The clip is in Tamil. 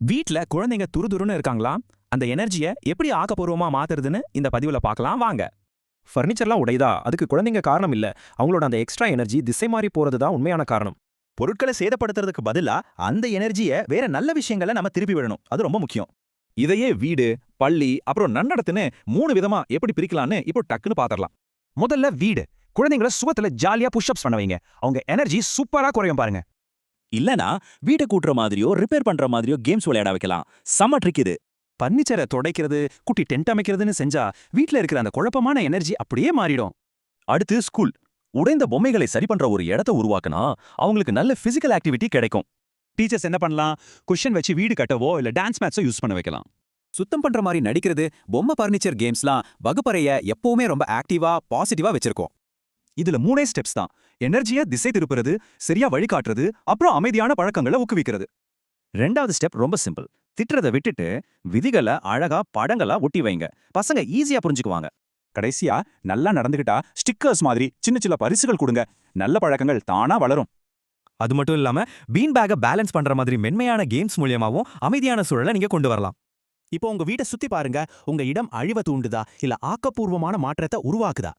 வீட்ல குழந்தைங்க துருதுருன்னு இருக்காங்களா? அந்த எனர்ஜிய எப்படி ஆக்கப்பூர்வமா மாத்துறதுன்னு இந்த பதிவுல பார்க்கலாம் வாங்க. ஃபர்னிச்சர்லாம் உடையுதா? அதுக்கு குழந்தைங்க காரணம் இல்ல. அவங்களோட அந்த எக்ஸ்ட்ரா எனர்ஜி திசை மாறி போறது தான் உண்மையான காரணம். பொருட்களை சேதப்படுத்துறதுக்கு பதிலா அந்த எனர்ஜியை வேற நல்ல விஷயங்களை நம்ம திருப்பி விடணும். அது ரொம்ப முக்கியம். இதையே வீடு, பள்ளி, அப்புறம் நன்னடத்துன்னு 3 விதமா எப்படி பிரிக்கலான்னு இப்போ டக்குன்னு பாத்திரலாம். முதல்ல வீடு. குழந்தைங்கள சுகத்துல ஜாலியா புஷ்அப்ஸ் பண்ண வைங்க. அவங்க எனர்ஜி சூப்பரா குறையும் பாருங்க. இல்லனா வீட்டை கூட்டுற மாதிரியோ ரிப்பேர் பண்ற மாதிரியோ கேம்ஸ் விளையாட வைக்கலாம். செம்ம ட்ரிக் இது. பர்னிச்சரை துடைக்கிறது, குட்டி டென்ட் அமைக்கிறதுன்னு செஞ்சா வீட்ல இருக்கிற அந்த குழப்பமான எனர்ஜி அப்படியே மாறிடும். அடுத்து ஸ்கூல். உடைந்த பொம்மைகளை சரி பண்ற ஒரு இடத்தை உருவாக்குனா அவங்களுக்கு நல்ல பிசிக்கல் ஆக்டிவிட்டி கிடைக்கும். டீச்சர்ஸ் என்ன பண்ணலாம்? குஷன் வச்சு வீடு கட்டவோ இல்ல டான்ஸ் மேட்ஸோ யூஸ் பண்ண வைக்கலாம். சுத்தம் பண்ற மாதிரி நடிக்கிறது, பொம்மை பர்னிச்சர் கேம்ஸ்லாம் வகுப்பறைய எப்பவுமே ரொம்ப ஆக்டிவா பாசிட்டிவா வச்சிருக்கோம். இதுல 3 ஸ்டெப்ஸ் தான். எனர்ஜியை திசை திருப்புறது, சரியா வழிகாட்டுறது, அப்புறம் அமைதியான பழக்கங்களை ஊக்குவிக்கிறது. 2வது ஸ்டெப் ரொம்ப சிம்பிள். திட்டுறத விட்டுட்டு விதிகளை அழகா படங்களா ஒட்டி வைங்க. பசங்க ஈஸியா புரிஞ்சுக்குவாங்க. கடைசியா நல்லா நடந்துகிட்டா ஸ்டிக்கர்ஸ் மாதிரி சின்ன சின்ன பரிசுகள் கொடுங்க. நல்ல பழக்கங்கள் தானா வளரும். அது மட்டும் இல்லாம பீன் பேக்கை பேலன்ஸ் பண்ற மாதிரி மென்மையான கேம்ஸ் மூலியமாவும் அமைதியான சூழலை நீங்க கொண்டு வரலாம். இப்போ உங்க வீட்டை சுத்தி பாருங்க. உங்க இடம் அழிவை தூண்டுதா இல்ல ஆக்கப்பூர்வமான மாற்றத்தை உருவாக்குதா?